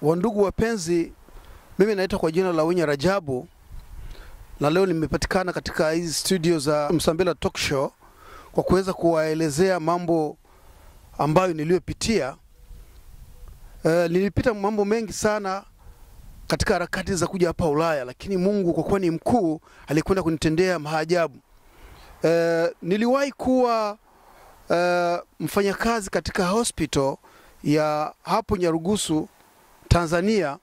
Wandugu wapenzi, mimi naitwa kwa jina la Wenya Rajabu, na leo nimepatikana katika hizi studio za Msambela Talk Show kwa kuweza kuwaelezea mambo ambayo niliyopitia. Nilipita mambo mengi sana katika harakati za kuja hapa Ulaya, lakini Mungu kwa kuwa ni mkuu alikwenda kunitendea maajabu. Niliwahi kuwa mfanyakazi katika hospital ya hapo Nyarugusu, Tanzania,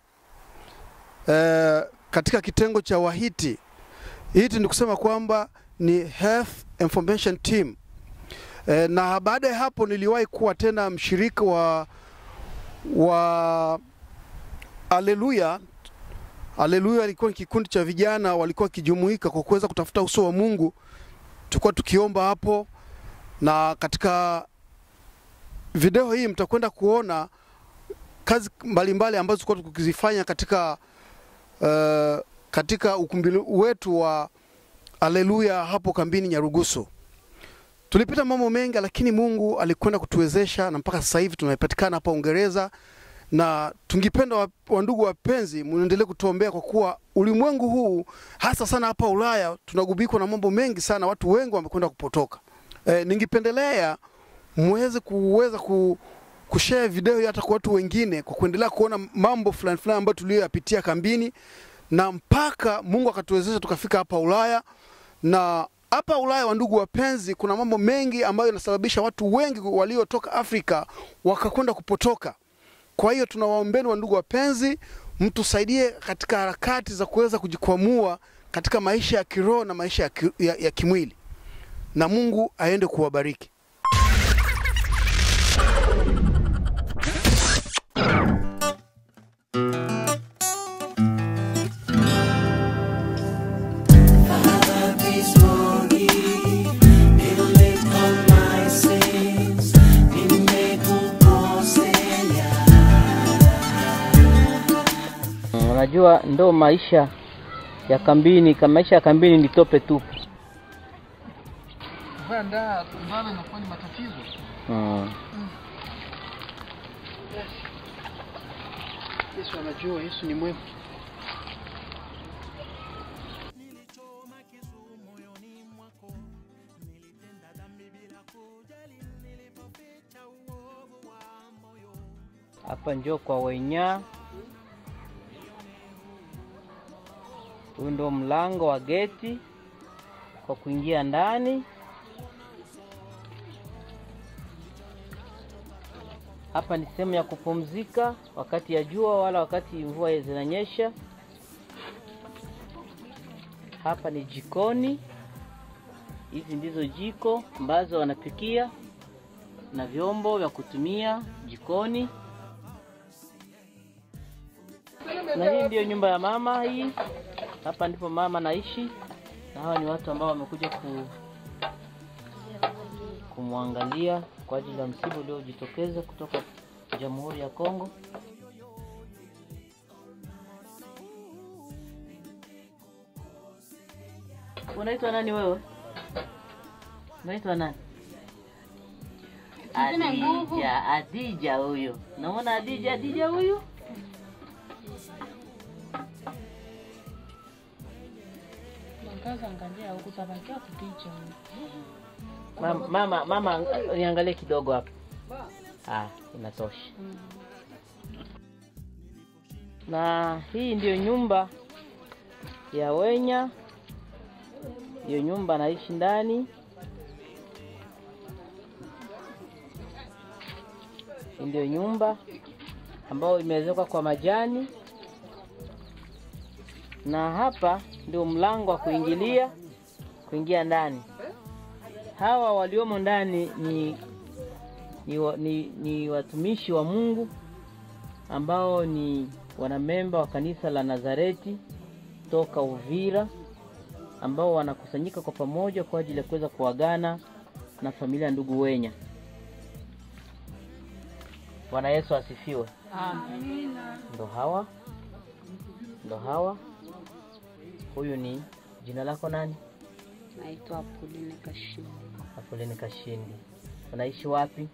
katika kitengo cha Wahiti. Hiti ni kusema kwamba ni Health Information Team. Na baada ya hapo niliwahi kuwa tena mshirika wa Haleluya. Haleluya ilikuwa kikundi cha vijana walikuwa kijumuika kwa kuweza kutafuta uso wa Mungu. Tulikuwa tukiomba hapo, na katika video hii mtakwenda kuona kazi mbalimbali ambazo tulikuwa tukizifanya katika ukumbi wetu wa Haleluya hapo kambini Nyarugusu. Tulipita mambo mengi, lakini Mungu alikwenda kutuwezesha na mpaka sasa hivi tunapatikana hapa Uingereza. Na tungipenda wandugu wapenzi muendelee kutuombea kwa kuwa ulimwengu huu hasa sana hapa Ulaya tunagubikwa na mambo mengi sana, watu wengi wamekwenda kupotoka. Ningependelea muweze kushare video hata kwa watu wengine kwa kuendelea kuona mambo fulani ambayo tuliyoyapitia kambini, na mpaka Mungu akatuwezesha tukafika hapa Ulaya. Na hapa Ulaya wandugu wapenzi, kuna mambo mengi ambayo yanasababisha watu wengi waliotoka Afrika wakakwenda kupotoka. Kwa hiyo tunawaombeni wandugu wapenzi, mtusaidie katika harakati za kuweza kujikwamua katika maisha ya kiroho na maisha ya kimwili. Na Mungu aende kuwabariki. Unajua ndo maisha ya kambini, kama maisha ya kambini ni tope tupu. Banda kumbana na kwa ni matatizo. Yesu anajua, Yesu ni mwema. Hapa njoo kwa Wenya. Huu ndo mlango wa geti kwa kuingia ndani. Hapa ni sehemu ya kupumzika wakati ya jua wala wakati mvua zinanyesha. Hapa ni jikoni. Hizi ndizo jiko ambazo wanapikia na vyombo vya kutumia jikoni. Na hii ndio nyumba ya mama hii. Hapa ndipo mama naishi, na hawa ni watu ambao wamekuja kumwangalia kwa ajili ya msiba uliojitokeza kutoka Jamhuri ya Kongo. Unaitwa nani wewe? Unaitwa nani? Adija huyo. Naona Adija huyo. Mama niangalie kidogo hapa. Inatosha. Na hii ndio nyumba ya Wenya. Hiyo nyumba naishi ndani. Hii ndio nyumba ambayo imeezekwa kwa majani. Na hapa ndio mlango wa kuingia ndani. Hawa waliomo ndani ni watumishi wa Mungu ambao ni wanamemba wa kanisa la Nazareti toka Uvira, ambao wanakusanyika kwa pamoja kwa ajili ya kuweza kuagana na familia ya ndugu Wenya. Bwana Yesu asifiwe. Amina. Ndo hawa. Huyu ni jina lako nani? Naitwa Apolline Kashindi. Apolline Kashindi. Unaishi wapi?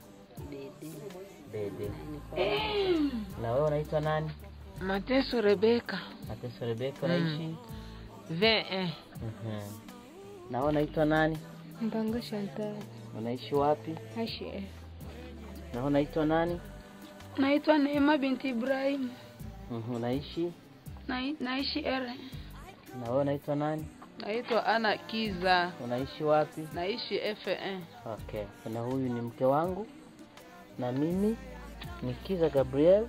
Dede. Dede. Na wewe unaitwa nani? Mateso Rebeka. Mateso Rebeka, naishi VE. Na wewe unaitwa nani? Mbango Chantal. Unaishi wapi? HF. Na wewe unaitwa nani? Naitwa Neema binti Ibrahim. Unaishi? Naishi R. Na wewe unaitwa nani? Naitwa Ana Kiza. Unaishi wapi? Naishi FE. Okay. Na huyu ni mke wangu. Na mimi ni Kiza Gabriel.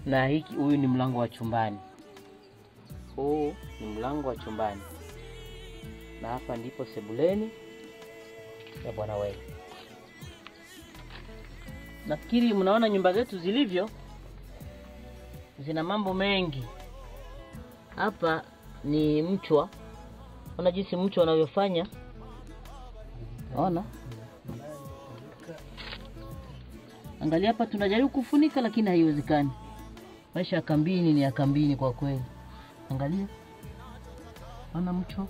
Na huyu ni mlango wa chumbani. Huu ni mlango wa chumbani. Na hapa ndipo sebuleni ya bwana wetu. Nafikiri mnaona nyumba zetu zilivyo. Zina mambo mengi. Hapa ni mchwa. Ona jinsi mchwa unavyofanya. Ona. Angalia hapa tunajaribu kufunika lakini haiwezekani. Maisha ya kambini ni ya kambini kwa kweli. Angalia. Ona mchwa.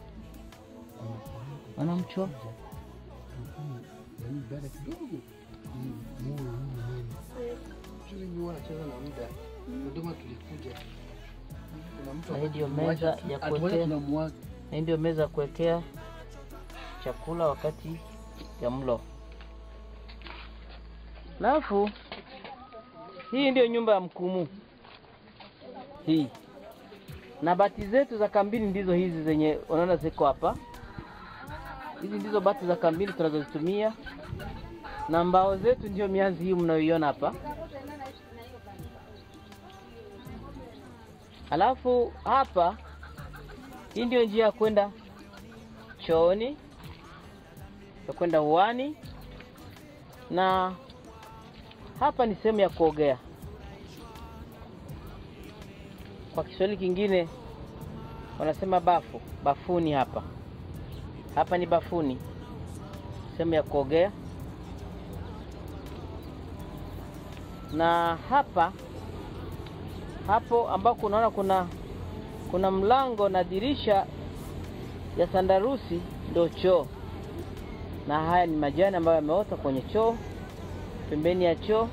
Ona mchwa. Ndio meza ya kuwekea. Ndio meza ya kuwekea chakula wakati ya mlo. Alafu hii ndio nyumba ya mkumu. Hii. Na bati zetu za kambini ndizo hizi zenye unaona ziko hapa. Hizi ndizo bati za kambini tunazozitumia. Na mbao zetu ndio mianzi hii mnayoiona hapa. Alafu hapa hii ndio njia ya kwenda chooni, ya kwenda uani, na hapa ni sehemu ya kuogea. Kwa Kiswahili kingine wanasema bafu, bafuni hapa. Hapa ni bafuni, sehemu ya kuogea. Na hapo ambako unaona kuna mlango na dirisha ya sandarusi ndio choo. Na haya ni majani ambayo yameota kwenye choo. Pembeni ya choo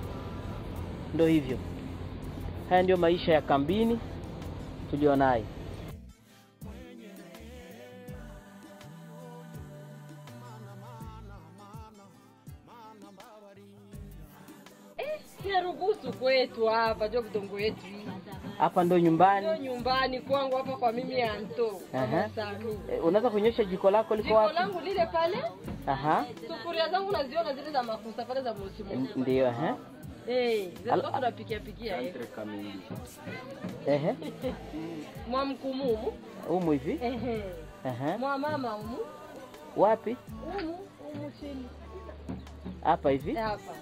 ndio hivyo. Haya ndio maisha ya kambini tulionayo. Nyarugusu kwetu hapa, ndio mtongo wetu hii. Hapa ndio nyumbani. Ndio nyumbani kwangu hapa kwa mimi Anto. Unaweza kunyosha jiko lako liko wapi? Jiko langu lile pale. Sufuria zangu naziona zile za mafuta pale za msimu. Ndio zile tunapikia Mwa mkumumu. Umu hivi? Mwa mama umu. Wapi? Umu chini. Hapa hivi? Hapa.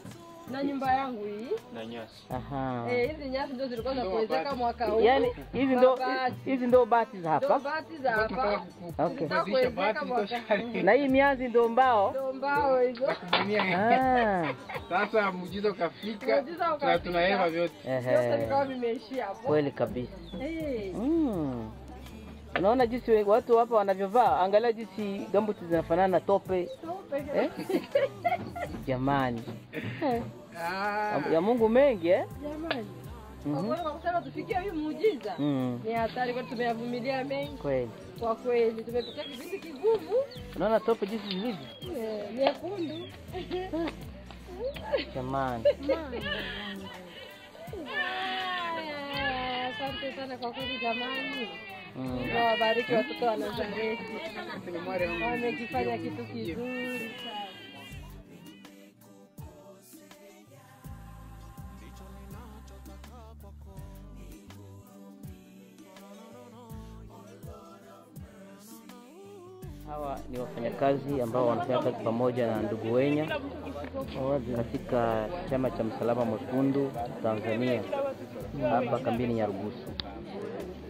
Na nyumba yangu hii na nyasi. Hizi nyasi ndio zilikuwa zinapowezeka mwaka huu. Yaani hizi ndio bati za hapa. Ndio bati za hapa. Okay. Na hii mianzi ndio mbao. Ndio mbao hizo. Sasa muujiza ukafika. Tunaeva vyote. Yote vikao vimeishia hapo. Kweli kabisa. Unaona jinsi watu hapa wanavyovaa, angalia jinsi gambuti zinafanana na tope. Jamani. Ya Mungu mengi Jamani. Kwa kusema tufikie hii muujiza. Ni hatari kwa tumeyavumilia mengi. Kweli. Kwa kweli tumepitia kipindi kigumu. Unaona tope jinsi zilivyo? Nyekundu. Jamani. Asante sana kwa kweli jamani. Mungu awabariki watoto wa Nazareti. Wamekifanya kitu kizuri sana. Hawa ni wafanyakazi ambao wanafanya kazi pamoja na ndugu Wenya katika chama cha Msalaba Mwekundu Tanzania hapa kambini Nyarugusu.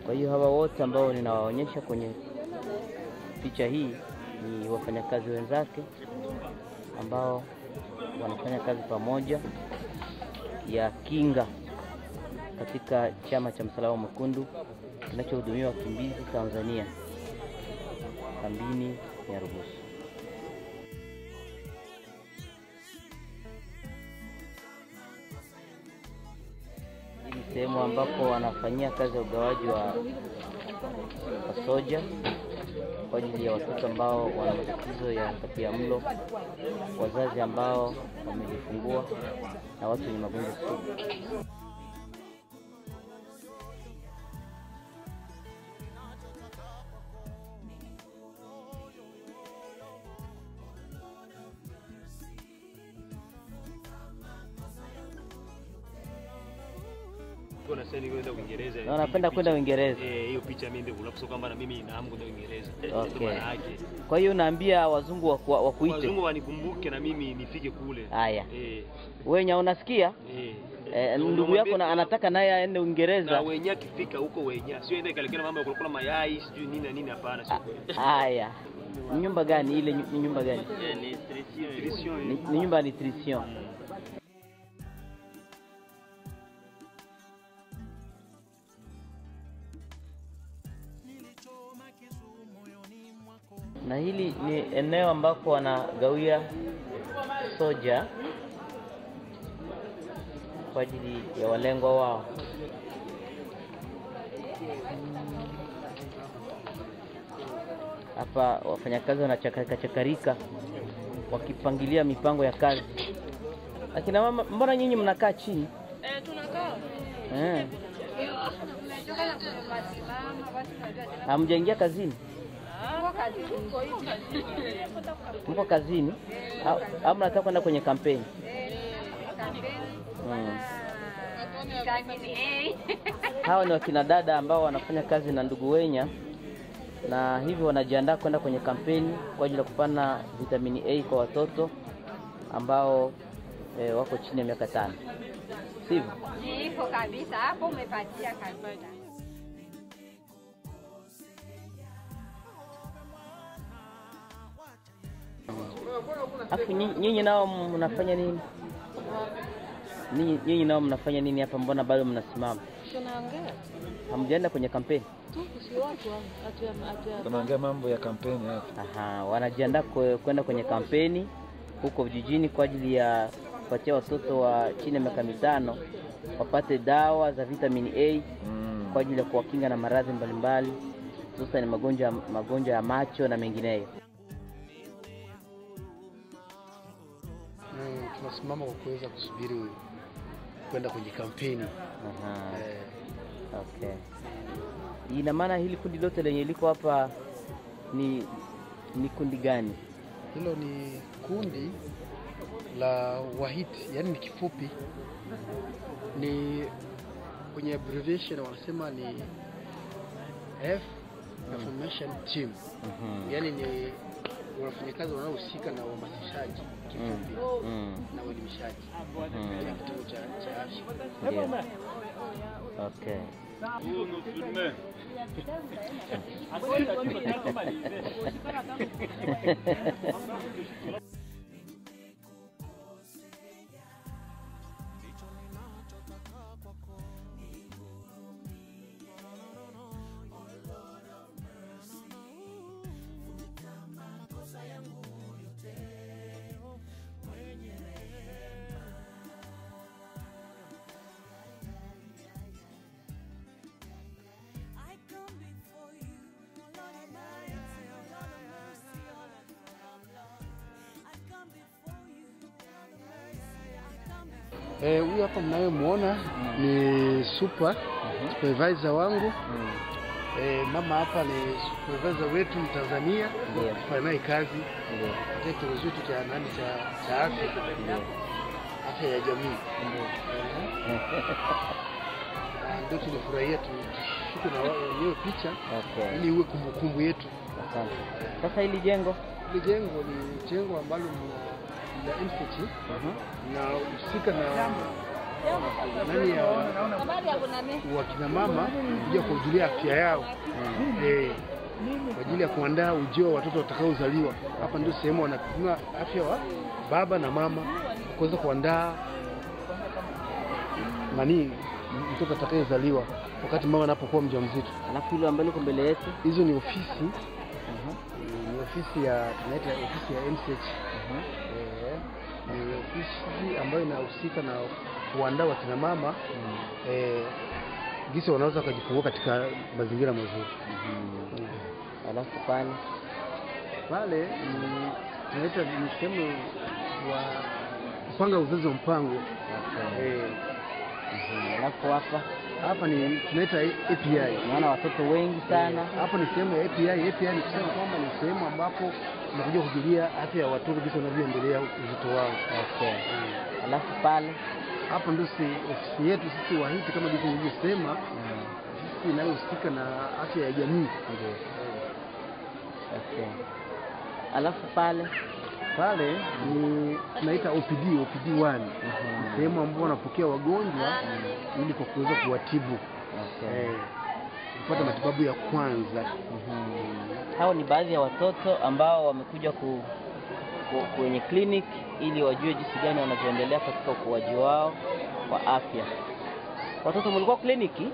Kwa hiyo hawa wote ambao ninawaonyesha kwenye picha hii ni wafanyakazi wenzake ambao wanafanya kazi pamoja ya kinga katika chama cha Msalaba Mwekundu kinachohudumia wakimbizi Tanzania kambini Nyarugusu. Hii ni sehemu ambako wanafanyia kazi ya ugawaji wa soja kwa ajili ya watoto ambao wana matatizo ya utapiamlo, wazazi ambao wamejifungua na watu wenye magonjwa sugu. Napenda kwenda Uingereza. Hiyo picha mimi ndio unaposoma kwamba na mimi naamua kwenda Uingereza. Okay. Kwa hiyo naambia wazungu wakuite. Wazungu wanikumbuke na mimi nifike kule. Haya. Wewe unasikia? Ndugu yako anataka naye aende Uingereza. Na wenye akifika huko wenye. Sio ende kalekana mambo ya kula mayai, sijui nini na nini, hapana sio kweli. Haya. Ni nyumba gani ile? Ni nyumba gani? Ni nyumba ya nutrition. Na hili ni eneo ambako wanagawia soja kwa ajili ya walengwa wao. Hapa wafanyakazi wanachakarika wakipangilia mipango ya kazi. Lakini mama, mbona nyinyi mnakaa chini? Tunakaa. Hamjaingia kazini? Mko kazini? Au mnataka kwenda kwenye kampeni? Hawa ni wakina dada ambao wanafanya kazi na ndugu Wenya, na hivi wanajiandaa kwenda kwenye kampeni kwa ajili ya kupana vitamini A kwa watoto ambao wako chini ya miaka 5. Sivyo? Niko kabisa, hapo umepatia kabisa. Afu nyinyi nao mnafanya nini? Nyinyi nao mnafanya nini hapa, mbona bado mnasimama? Tunaongea. Hamjaenda kwenye kampeni? Si watu wangu. Tunaongea mambo ya kampeni hapa. Aha, wanajiandaa kwenda kwenye kampeni huko vijijini kwa ajili ya kupatia watoto wa chini ya miaka 5 wapate dawa za vitamini A kwa ajili ya kuwakinga na maradhi mbalimbali, hususan magonjwa ya macho na mengineyo. Tunasimama kwa kuweza kusubiri kwenda kwenye kampeni. Okay. Ina maana hili kundi lote lenye liko hapa ni kundi gani? Hilo ni kundi la Wahiti, yani ni kifupi, ni kwenye abbreviation wanasema ni F Information Team. Yani ni wafanyakazi wanaohusika na uhamasishaji kifupi na uelimishaji ya kituo cha afya. Okay. Huyu hapa mnayemuona ni supervisor wangu. Mama hapa ni supervisor wetu Mtanzania, tunafanya naye kazi katika kituo chetu cha afya ya jamii. Ndio tunafurahia tushike na wao picha ili iwe kumbukumbu yetu. Sasa hili jengo ni jengo ambalo la MCT na usika na nani ya wakina mama kuja kuhudhuria afya yao kwa ajili ya kuandaa ujio wa watoto watakaozaliwa. Hapa ndio sehemu wanapima afya wa baba na mama kuweza kuandaa mtoto atakayezaliwa wakati mama anapokuwa mjamzito. Alafu ile ambayo iko mbele yetu, hizo ni ofisi ni ofisi ya tunaita ofisi ya MCH. Ni ofisi ambayo inahusika na kuandaa wakina mama gisi wanaweza kujifungua katika mazingira mazuri. Alafu pale tunaita ni sehemu wa kupanga uzazi wa mpango. Alafu hapa ni tunaita API. Naona watoto wengi sana. Hapa ni sehemu ya API. API ni kusema kwamba ni sehemu ambapo tunakuja kujulia afya ya watoto jinsi wanavyoendelea uzito wao. Alafu pale hapa ndio ofisi yetu sisi wahiti kama jinsi nilivyosema. Sisi inayohusika na afya ya jamii. Alafu pale ni tunaita OPD 1. Sehemu ambapo wanapokea wagonjwa ili kwa kuweza kuwatibu. Kupata matibabu ya kwanza. Hao ni baadhi ya watoto ambao wamekuja kwenye clinic ili wajue jinsi gani wanavyoendelea katika ukuaji wao wa afya. Watoto mlikuwa kliniki?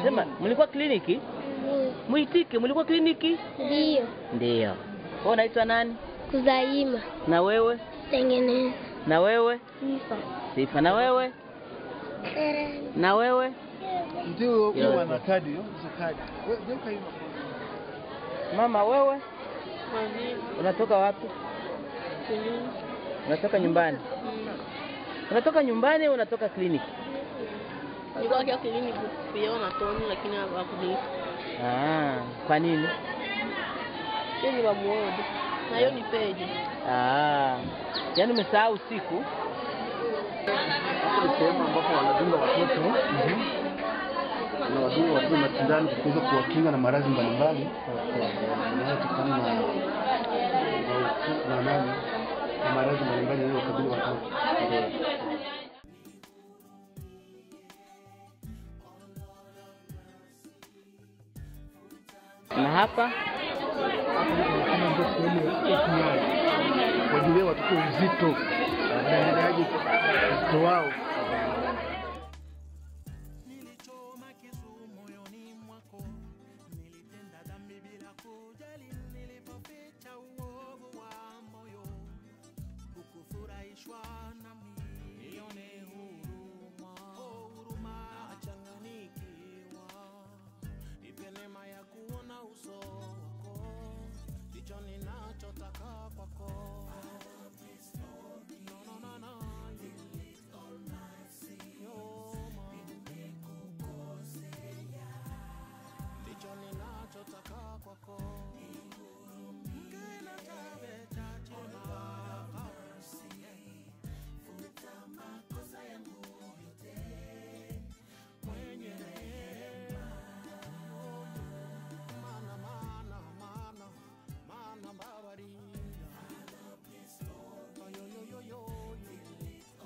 Sema mlikuwa kliniki? Muitike, mlikuwa kliniki? Ndio. Wewe unaitwa nani? Kuzaima. Na wewe? Tengeneza. Na wewe? Sifa. Na wewe? Na wewe? Ndio kwa na kadi hiyo, kadi. Wewe ndio hiyo. Mama wewe? Unatoka wapi? Unatoka nyumbani? Unatoka nyumbani au unatoka kliniki? Nilikuwa kwa kliniki kuiona Tony lakini hakuniita. Kwa nini? Yeye ni bamuodo. Na hiyo ni peji. Yaani umesahau siku? Hapo ni sehemu ambapo wanadunga watoto. Na wadunga watoto matindani kuweza kuwakinga na maradhi mbalimbali. Yanayotokana na maradhi mbalimbali yanayokabili watoto. Na hapa ndio sehemu ya API. Kwa ajili ya watoto uzito. Wanaendeleaje uzito wao.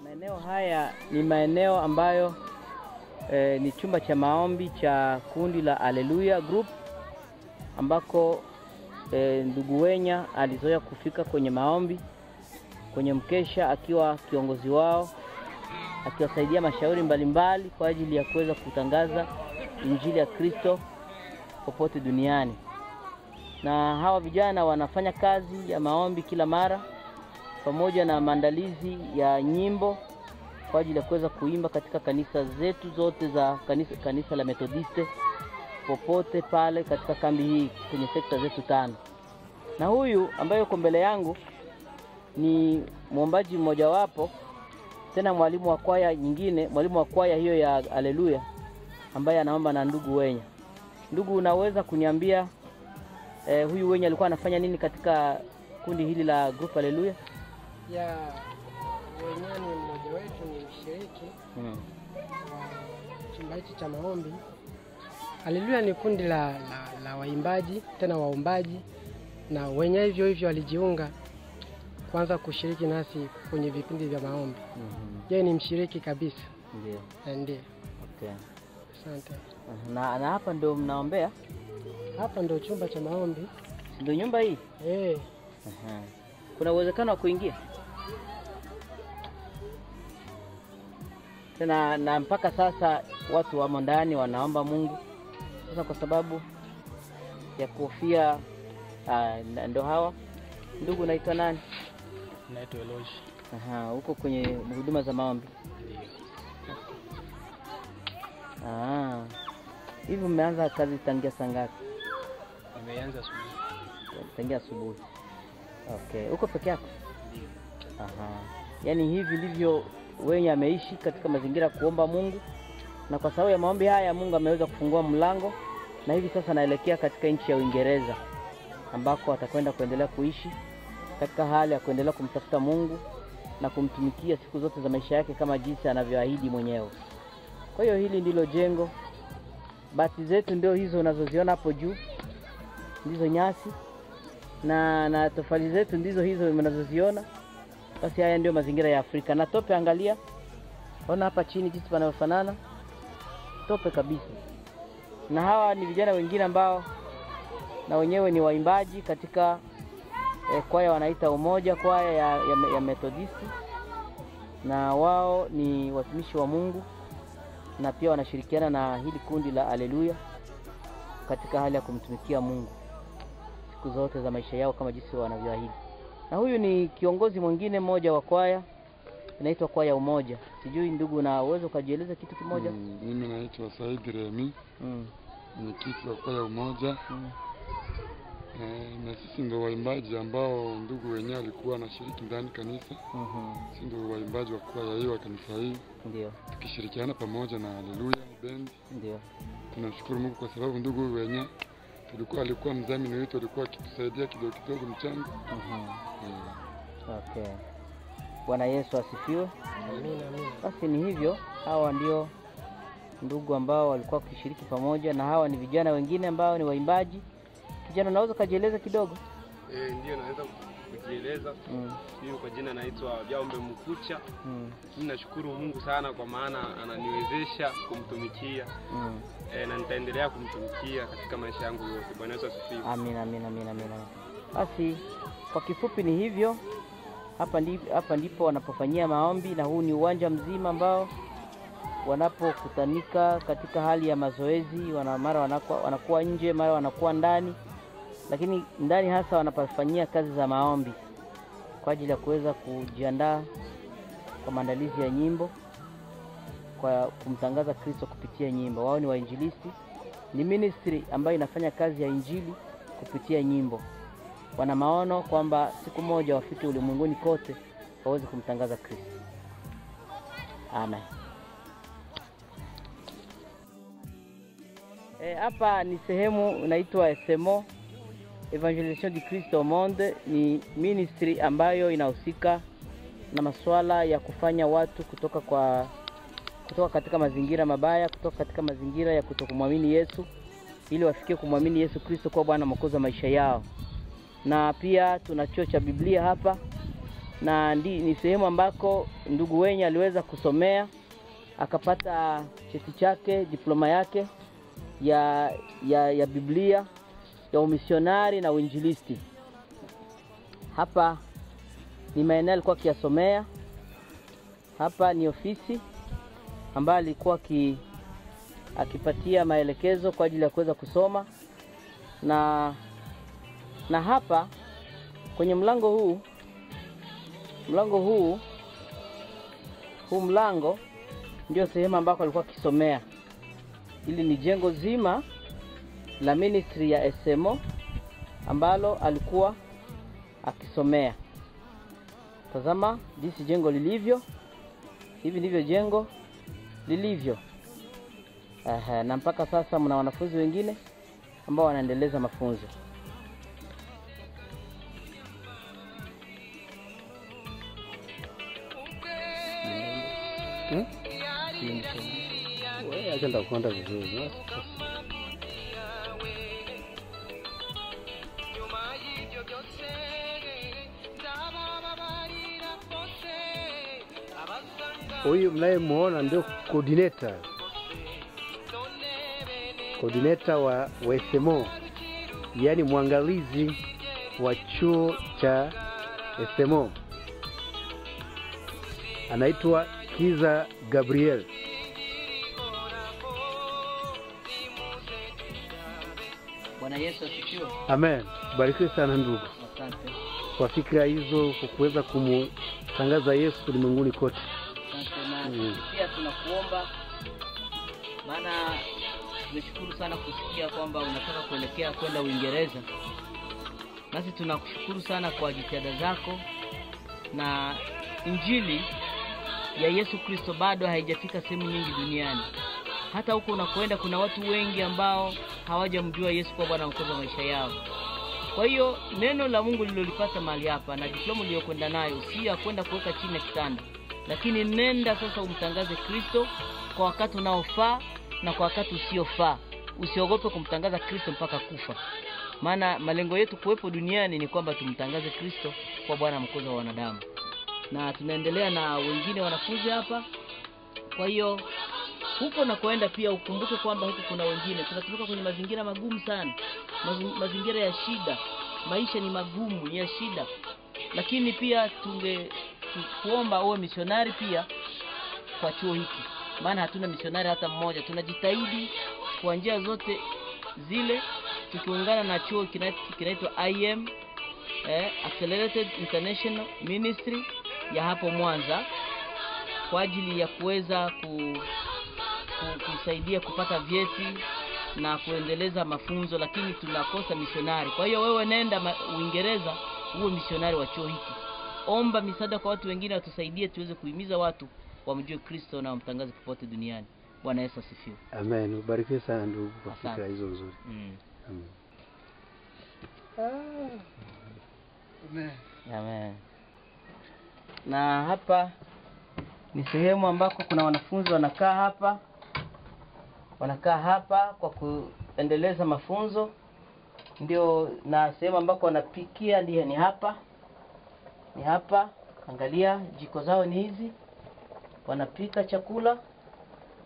Maeneo haya ni maeneo ambayo ni chumba cha maombi cha kundi la Hallelujah Group ambako ndugu Wenya alizoea kufika kwenye maombi, kwenye mkesha akiwa kiongozi wao, akiwasaidia mashauri mbalimbali kwa ajili ya kuweza kutangaza injili ya Kristo popote duniani. Na hawa vijana wanafanya kazi ya maombi kila mara pamoja na maandalizi ya nyimbo kwa ajili ya kuweza kuimba katika kanisa zetu zote za kanisa la Methodiste popote pale katika kambi hii kwenye sekta zetu 5. Na huyu ambaye yuko mbele yangu ni mwombaji mmoja wapo, tena mwalimu wa kwaya nyingine, mwalimu wa kwaya hiyo ya Hallelujah ambaye anaomba na ndugu Wenya. Ndugu, unaweza kuniambia huyu Wenya alikuwa anafanya nini katika kundi hili la Group Hallelujah? Wenya ni mmoja wetu, ni mshiriki wa chumba hiki cha maombi. Hallelujah ni kundi la waimbaji, tena waombaji, na Wenya hivyo hivyo alijiunga kwanza kushiriki nasi kwenye vipindi vya maombi. Yeye ni mshiriki kabisa. Ndio. Okay. Asante. Na hapa ndio mnaombea? Hapa ndio chumba cha maombi. Ndio nyumba hii? Kuna uwezekano wa kuingia? Tena na mpaka sasa watu wamo ndani wanaomba Mungu. Sasa kwa sababu ya kuhofia ndio hawa. Ndugu, unaitwa nani? Naitwa Eloji. Huko kwenye huduma za maombi. Hivi umeanza kazi tangia saa ngapi? Nimeanza asubuhi. Tangia asubuhi. Okay. Uko peke yako? Yaani hivi ndivyo wewe ameishi katika mazingira kuomba Mungu, na kwa sababu ya maombi haya Mungu ameweza kufungua mlango, na hivi sasa naelekea katika nchi ya Uingereza ambako atakwenda kuendelea kuishi katika hali ya kuendelea kumtafuta Mungu na kumtumikia siku zote za maisha yake kama jinsi anavyoahidi mwenyewe. Kwa hiyo hili ndilo jengo. Bati zetu ndio hizo unazoziona hapo juu. Ndizo nyasi na tofali zetu ndizo hizo unazoziona. Basi haya ndio mazingira ya Afrika. Na tope, angalia. Ona hapa chini jinsi panavyofanana. Tope kabisa. Na hawa ni vijana wengine ambao na wenyewe ni waimbaji katika kwaya wanaita Umoja, kwaya ya Methodisti, na wao ni watumishi wa Mungu na pia wanashirikiana na hili kundi la Haleluya katika hali ya kumtumikia Mungu siku zote za maisha yao kama jinsi wanavyoahidi. Na huyu ni kiongozi mwingine mmoja wa kwaya inaitwa kwaya Umoja. Sijui ndugu, na uwezo kujieleza kitu kimoja? Mimi naitwa Said Remi. Ni kitu wa kwaya Umoja. Na sisi ndio waimbaji ambao ndugu wenyewe alikuwa anashiriki ndani kanisa. Sisi ndio waimbaji wa kwaya hiyo wa kanisa hii. Ndio. Tukishirikiana pamoja na Haleluya Band. Ndio. Tunashukuru Mungu kwa sababu ndugu wenyewe alikuwa mdhamini wetu, alikuwa akitusaidia kidogo kidogo mchango. Okay. Bwana Yesu asifiwe. Amina. Basi ni hivyo, hawa ndio ndugu ambao walikuwa kushiriki pamoja, na hawa ni vijana wengine ambao ni waimbaji. Kijana, unaweza kujieleza kidogo? Ndio, naweza kujieleza. Mimi kwa jina naitwa Jaombe Mkucha. Mimi nashukuru Mungu sana kwa maana ananiwezesha kumtumikia. Na nitaendelea kumtumikia katika maisha yangu yote. Bwana Yesu asifiwe. Amina. Basi kwa kifupi ni hivyo. Hapa ndipo wanapofanyia maombi, na huu ni uwanja mzima ambao wanapokutanika katika hali ya mazoezi. Mara wanakuwa nje, mara wanakuwa ndani, lakini ndani hasa wanapofanyia kazi za maombi kwa ajili ya kuweza kujiandaa kwa maandalizi ya nyimbo, kwa kumtangaza Kristo kupitia nyimbo. Wao ni wainjilisti, ni ministry ambayo inafanya kazi ya injili kupitia nyimbo. Wana maono kwamba siku moja wafike ulimwenguni kote waweze kumtangaza Kristo. Amen. Hapa ni sehemu inaitwa SMO, Evangelisation du Christ au Monde. Ni ministry ambayo inahusika na masuala ya kufanya watu kutoka katika mazingira mabaya, kutoka katika mazingira ya kutokumwamini Yesu, ili wafikie kumwamini Yesu Kristo kwa Bwana Mwokozi wa maisha yao. Na pia tuna chuo cha Biblia hapa, na ni sehemu ambako ndugu wenye aliweza kusomea akapata cheti chake, diploma yake ya Biblia, ya umisionari na uinjilisti. Hapa ni maeneo alikuwa akiyasomea. Hapa ni ofisi ambayo alikuwa akipatia maelekezo kwa ajili ya kuweza kusoma. Na hapa kwenye mlango huu ndio sehemu ambako alikuwa akisomea. Hili ni jengo zima la ministry ya SMO ambalo alikuwa akisomea. Tazama jinsi jengo lilivyo. Hivi ndivyo jengo lilivyo. Na mpaka sasa mna wanafunzi wengine ambao wanaendeleza mafunzo. Wewe acha ndakwenda vizuri. Huyu mnayemuona ndio coordinator wa SMO, yani mwangalizi wa chuo cha SMO. Anaitwa Kiza Gabriel. Bwana Yesu asifiwe. Amen. Barikiwe sana ndugu. Asante kwa fikra hizo, kwa kuweza kumtangaza Yesu ulimwenguni kote. Asante. Na pia tunakuomba maana tumeshukuru sana kusikia kwamba unataka kuelekea kwenda Uingereza. Nasi tunakushukuru sana kwa jitihada zako, na injili ya Yesu Kristo bado haijafika sehemu nyingi duniani. Hata huko unakoenda kuna watu wengi ambao hawajamjua Yesu kwa Bwana mkozi wa maisha yao. Kwa hiyo neno la Mungu lilolipata mahali hapa na diploma uliyokwenda nayo si ya kwenda kuweka chini ya kitanda, lakini nenda sasa umtangaze Kristo kwa wakati unaofaa na kwa wakati usiofaa. Usiogope kumtangaza Kristo mpaka kufa. Maana malengo yetu kuwepo duniani ni kwamba tumtangaze Kristo kwa Bwana mkozi wa wanadamu. Na tunaendelea na wengine wanafunzi hapa. Kwa hiyo huko na kuenda pia ukumbuke kwamba huko kuna wengine. Tunatoka kwenye mazingira magumu sana. Mazingira ya shida. Maisha ni magumu, ni ya shida. Lakini pia kuomba uwe misionari pia kwa chuo hiki. Maana hatuna misionari hata mmoja. Tunajitahidi kwa njia zote zile tukiungana na chuo kinaitwa IM Accelerated International Ministry ya hapo Mwanza kwa ajili ya kuweza kusaidia kupata vyeti na kuendeleza mafunzo, lakini tunakosa misionari. Kwa hiyo wewe nenda Uingereza uwe misionari wa chuo hiki. Omba misaada kwa watu wengine watusaidie tuweze kuhimiza watu wamjue Kristo na wamtangaze popote duniani. Bwana Yesu asifiwe. Amen. Ubarikiwe sana ndugu kwa fikra hizo nzuri. Amen. Amen. Na hapa ni sehemu ambako kuna wanafunzi wanakaa hapa kwa kuendeleza mafunzo. Ndio, na sehemu ambako wanapikia ndio ni hapa. Angalia jiko zao ni hizi. Wanapika chakula.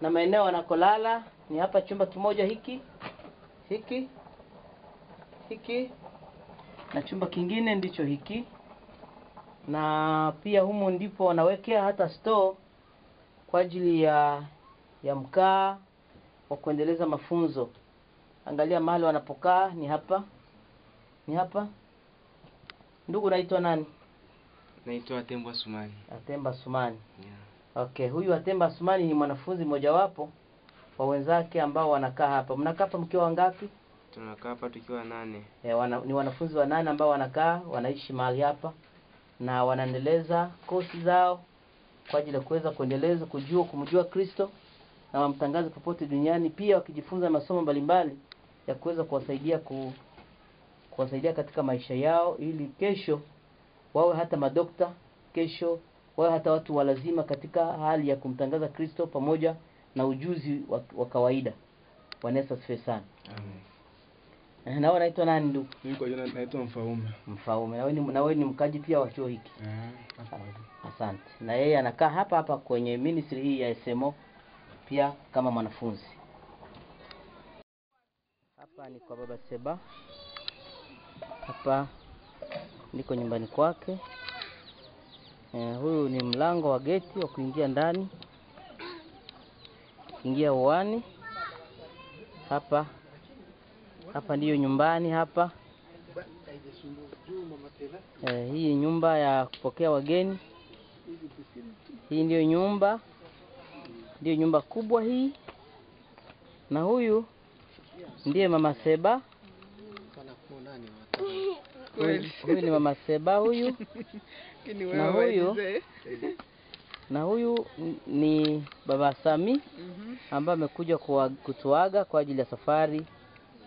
Na maeneo wanakolala ni hapa, chumba kimoja hiki. Na chumba kingine ndicho hiki. Na pia humu ndipo wanawekea hata store kwa ajili ya mkaa wa kuendeleza mafunzo. Angalia mahali wanapokaa ni hapa. Ndugu naitwa nani? Naitwa Atemba Sumani. Atemba Sumani. Yeah. Okay, huyu Atemba Sumani ni mwanafunzi mojawapo wa wenzake ambao wanakaa hapa. Mnakaa hapa mkiwa wangapi? Tunakaa hapa tukiwa 8. Ni wanafunzi wa 8 ambao wanaishi mahali hapa na wanaendeleza kosi zao kwa ajili ya kuweza kuendeleza kumjua Kristo na wamtangaze popote duniani, pia wakijifunza masomo mbalimbali ya kuweza kuwasaidia katika maisha yao, ili kesho wawe hata madokta, kesho wawe hata watu walazima katika hali ya kumtangaza Kristo pamoja na ujuzi wa kawaida. Bwana Yesu asifiwe sana. Amen. Na wewe unaitwa nani ndugu? Mimi kwa jina naitwa Mfaume. Mfaume. Na wewe ni mkaji pia wa chuo hiki? Asante. Na yeye anakaa hapa kwenye ministry hii ya SMO pia kama mwanafunzi. Hapa ni kwa Baba Seba. Hapa niko nyumbani kwake. Huyu ni mlango wa geti wa kuingia ndani. Ingia uani. Hapa ndiyo nyumbani hapa. Hii ni nyumba ya kupokea wageni. Hii ndiyo nyumba kubwa hii. Na huyu ndiye Mama Seba. Huyu ni Mama Seba huyu. Na huyu ni Baba Sami ambaye amekuja kutuaga kwa ajili ya safari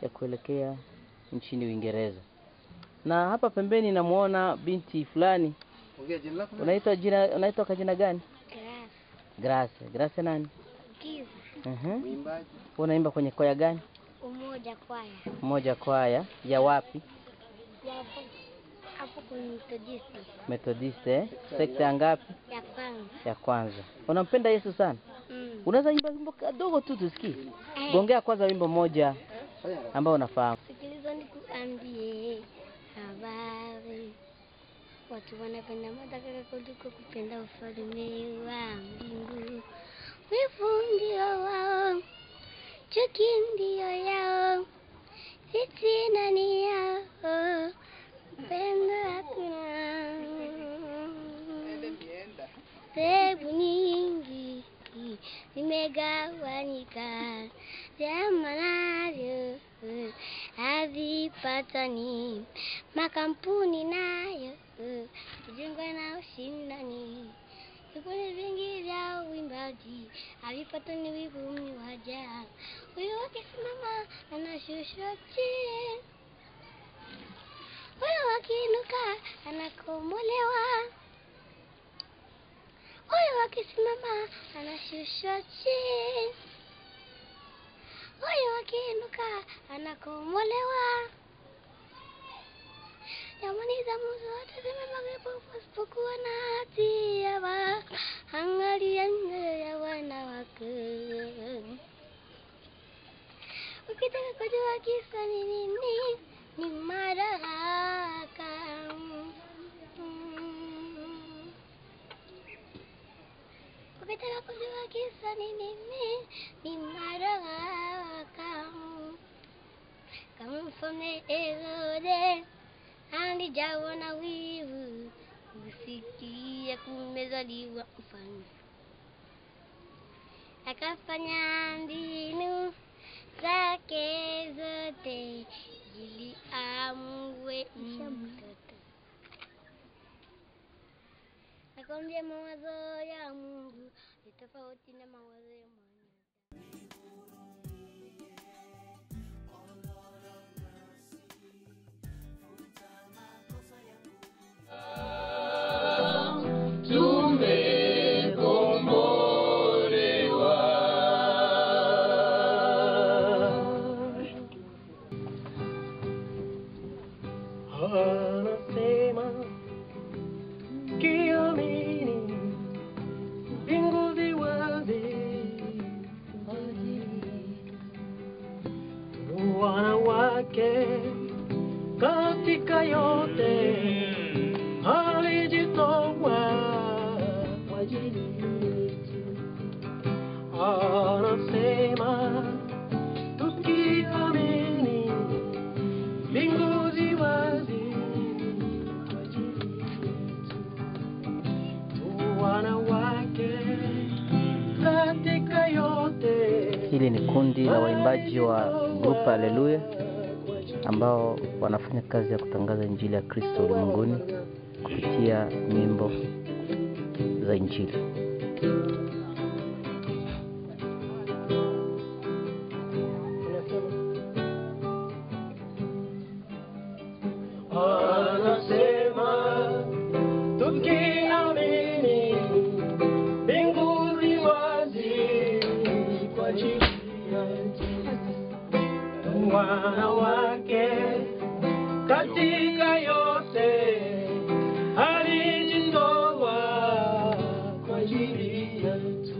ya kuelekea nchini Uingereza. Na hapa pembeni namuona binti fulani. Unaitwa kwa jina gani? Grace. Grace nani? Kiza. Mwimbaji. Unaimba kwenye kwaya gani? Umoja kwaya. Ya wapi? Hapo kwenye Methodist. Methodist, sekta ngapi? Ya kwanza. Unampenda Yesu sana? Unaweza imba wimbo kidogo tu tusikie? Gongea kwanza wimbo moja ambao unafahamu. Sikiliza nikuambie habari. Watu wanapenda madaraka kuliko kupenda ufalme wa mbingu. Wivu ndio wao, chuki ndio yao, fitina ni yao, upendo hakuna. Dhehebu nyingi vimegawanyika, vyama navyo havipatani, makampuni nayo kujengwa na ushindani, vikundi vingi vya uimbaji havipatani, wivumi waja, huyu akisimama anashushwa chini, huyu akiinuka anakomolewa, huyu akisimama anashushwa chini, huyu akiinuka anakomolewa. Jamani zamu zote zimemwagika pasipokuwa na hatia, angalia nyoyo ya wanawake. Ukitaka kujua kisa ni nini, ni madaraka. Ukitaka kujua kisa ni nini, ni madaraka. Kama mfalme Herode alijawa na wivu kusikia kumezaliwa mfalme, akafanya mbinu zake zote ili amue mtoto. Nakwambia mawazo ya Mungu ni tofauti na mawazo ya mwanadamu. Anasema kiamini, mbingu zi wazi, wanawake katika yote alijitoa kwa ajili yetu. Anasema tukiamini, mbingu zi wazi kwa ajili yetu. Wanawake katika yote. Hili ni kundi la waimbaji wa grupa Haleluya ambao wanafanya kazi ya kutangaza injili ya Kristo ulimwenguni kupitia nyimbo za injili. Anasema tukiamini, mbingu zi wazi kwa ajili yetu. Wanawake katika yote alijitoa kwa ajili yetu.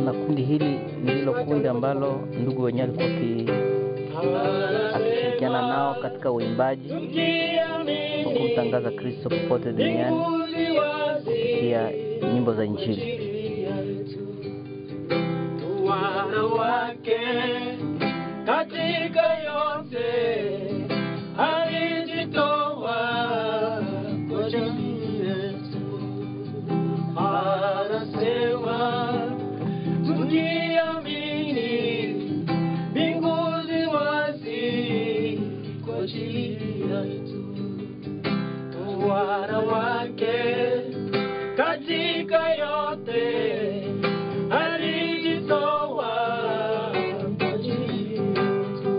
Na kundi hili ndilo kundi ambalo ndugu wenyewe alikuwa akishirikiana nao katika uimbaji wa kumtangaza Kristo popote duniani kupitia nyimbo za injili. Wanawake katika yote alijitoa kwa ajili yetu. Anasema tukiamini, mbingu zi wazi kwa ajili yetu. Wanawake katika yote alijitoa kwa ajili yetu.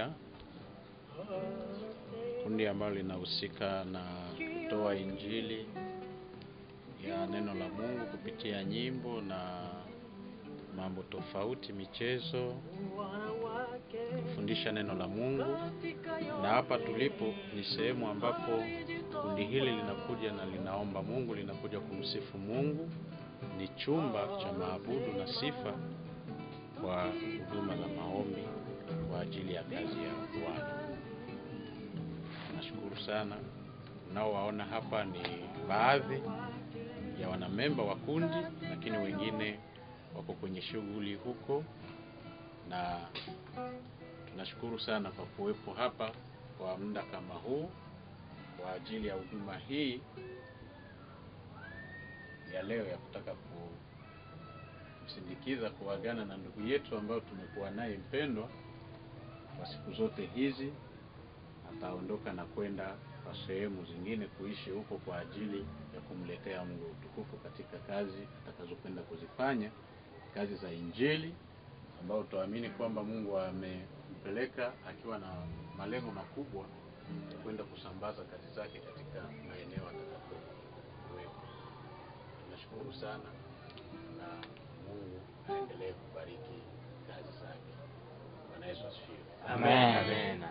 Haleluya, kundi ambalo linahusika na kutoa injili ya neno la Mungu kupitia nyimbo na mambo tofauti, michezo, kufundisha neno la Mungu. Na hapa tulipo ni sehemu ambapo kundi hili linakuja na linaomba Mungu, linakuja kumsifu Mungu. Ni chumba cha maabudu na sifa kwa huduma za maombi kwa ajili ya kazi ya Bwana. Nashukuru sana. Unaowaona hapa ni baadhi ya wanamemba wa kundi, lakini wengine wako kwenye shughuli huko, na tunashukuru sana kwa kuwepo hapa kwa muda kama huu kwa ajili ya huduma hii ya leo ya kutaka kumsindikiza, kuagana na ndugu yetu ambao tumekuwa naye mpendwa kwa siku zote hizi. Ataondoka na kwenda kwa sehemu zingine kuishi huko kwa ajili ya kumletea Mungu utukufu katika kazi atakazokwenda kuzifanya, kazi za injili ambao tuamini kwamba Mungu amempeleka akiwa na malengo makubwa ya kwenda kusambaza kazi zake katika maeneo atakapokuwepo. Tunashukuru sana na Mungu aendelee kubariki kazi zake. Bwana Yesu asifiwe. Amen. Amen.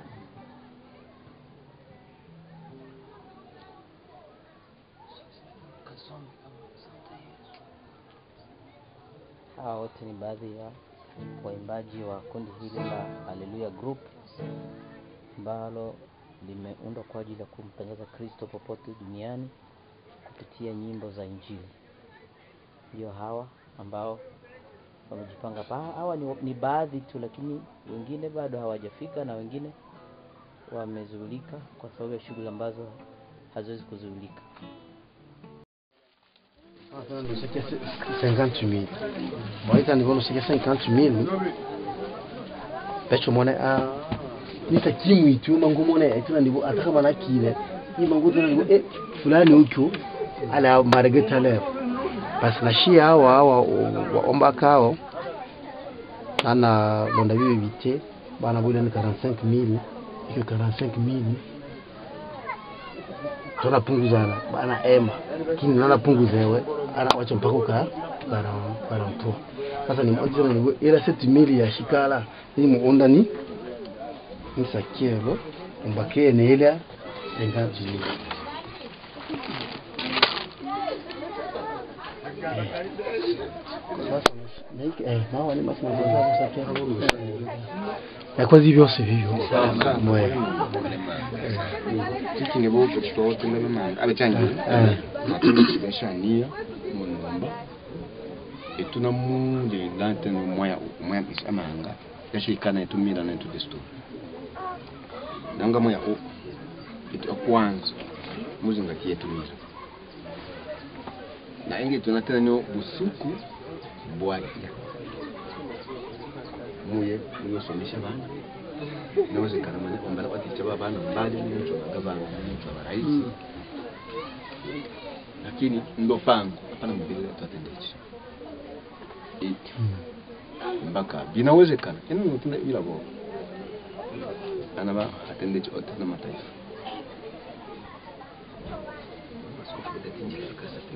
Hawa wote ni baadhi ya waimbaji wa kundi hili la Haleluya Group ambalo limeundwa kwa ajili ya kumtangaza Kristo popote duniani kupitia nyimbo za injili. Ndio hawa ambao wamejipanga. Hawa ni baadhi tu, lakini wengine bado hawajafika na wengine wamezuilika kwa sababu ya shughuli ambazo haziwezi kuzuilika. Nous c'est 50 000. Bon, étant niveau nous c'est 50 000. Pecho mone a nita kimwi tu mangu mone etuna ndipo ataka bana kile. Ni mangu tuna ndipo fulani huko ala margeta leo. Basi na shia hawa waomba kao ana bonda bibi bite bana bule ni 45,000 iko 45,000. Tuna punguzana bana ema kini nana punguzewe ana wacha mpaka ka para mtu. Sasa ni mmoja ni ila 7,000 ya shikala ni muonda ni sakelo mbake ne ile engaji. Mawa ni masina za sakelo. Ya kwa hivyo si hivyo. Mwe. Tiki ni boke tutote na mama abechangi. Beshania munomba. Etuna munde lante no moya bisamanga. Yashikana etumira na etudesto. Nanga moya o. Itu kwanza muzinga kietumira. Na inge tunatena no busuku bwaki. Muye somesha bana. Naweza kana mane ombala waticha bana mbali n'icyo gabanga n'icyo barayizi. Lakini ndo pango hapana mbele tutatendeje. Mpaka binawezekana. Yaani tuna ila bo. Anaba atendeje otana mataifa.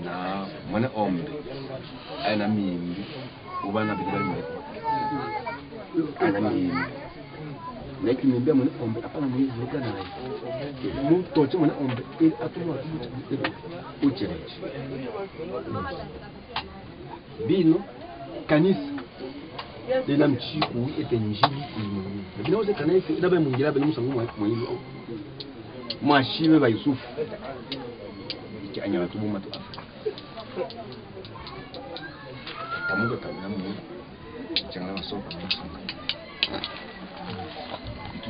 Na mwana ombe ana mimi ubana bidali mwe ana mimi lakini niambia mwana ombe hapana mwezi lokana naye mtu toche mwana ombe ili atuma uchereche bino kanisa lina mchiku etenjili binaweza kanisa ndaba mungira bino musangu mwezi mwashiwe ba Yusufu anya watu buma tu tamuga tamuga changa masoka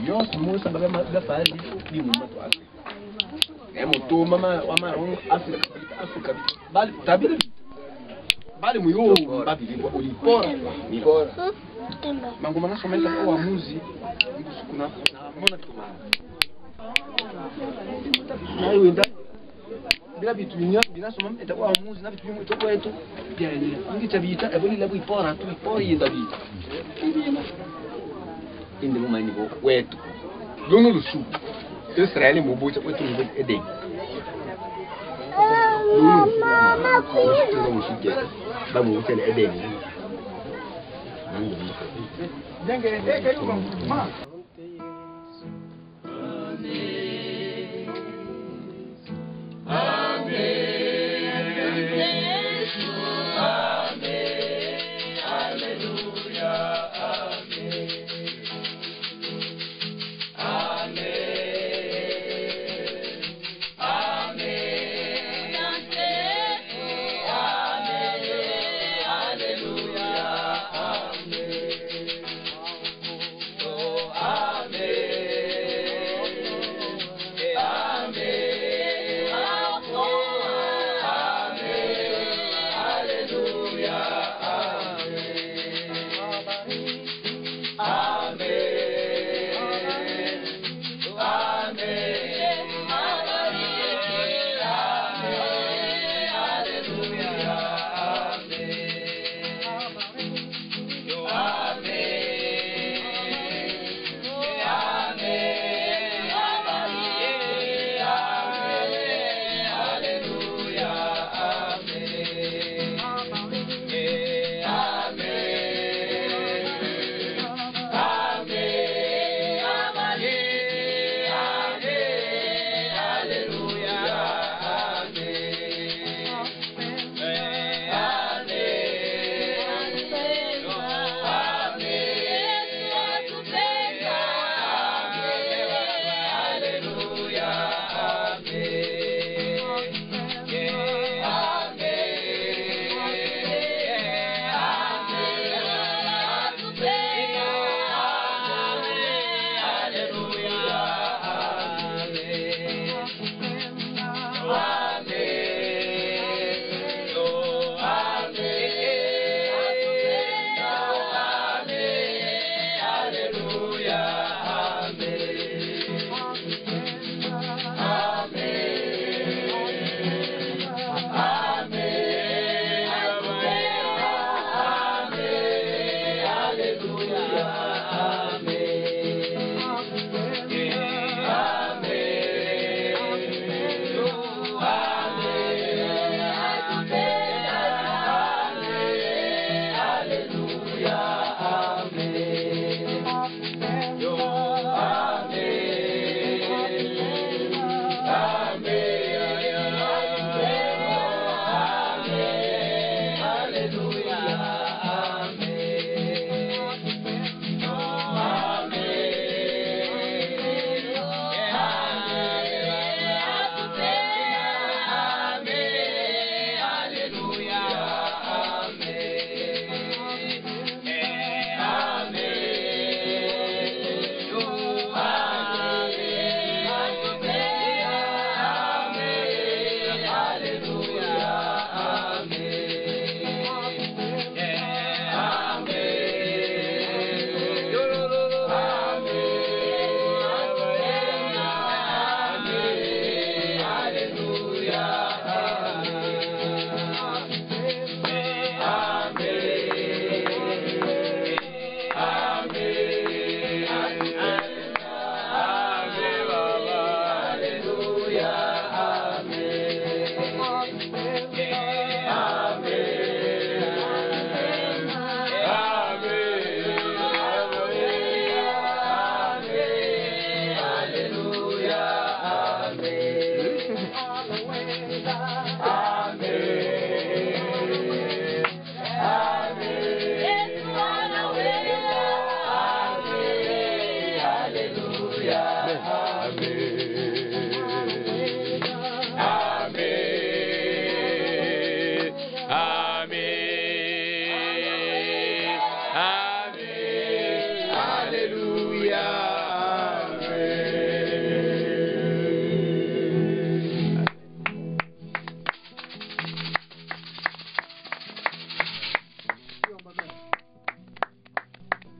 yose musa ngabe fali ni muma tu emo to mama wa Afrika bali tabiri bali muyo babili kwa ulipora ni bora mangu mana someka kwa muzi kuna mbona tukuma na wenda bila vitu binasoma itakuwa muzi na vitu vingi toko yetu yani ngi tabita eboli labu ipora tu ipori yenda bita indi muma ni wetu Dono lusu. Israeli mubucha kwetu ni Eden. Mama kuno mushike. Ba mubucha ni Eden. Denge denge yuko mama.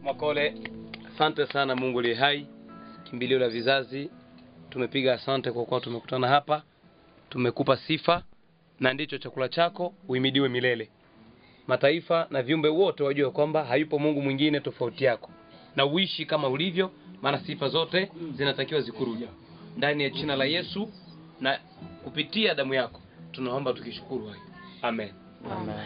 Makole, asante sana. Mungu li hai, kimbilio la vizazi. Tumepiga asante kwa kuwa tumekutana hapa, tumekupa sifa na ndicho chakula chako. Uhimidiwe milele. Mataifa na viumbe wote wajue kwamba hayupo Mungu mwingine tofauti yako, na uishi kama ulivyo, maana sifa zote zinatakiwa zikurudi. Ndani ya jina la Yesu na kupitia damu yako tunaomba tukishukuru hayo. Amen. Amen.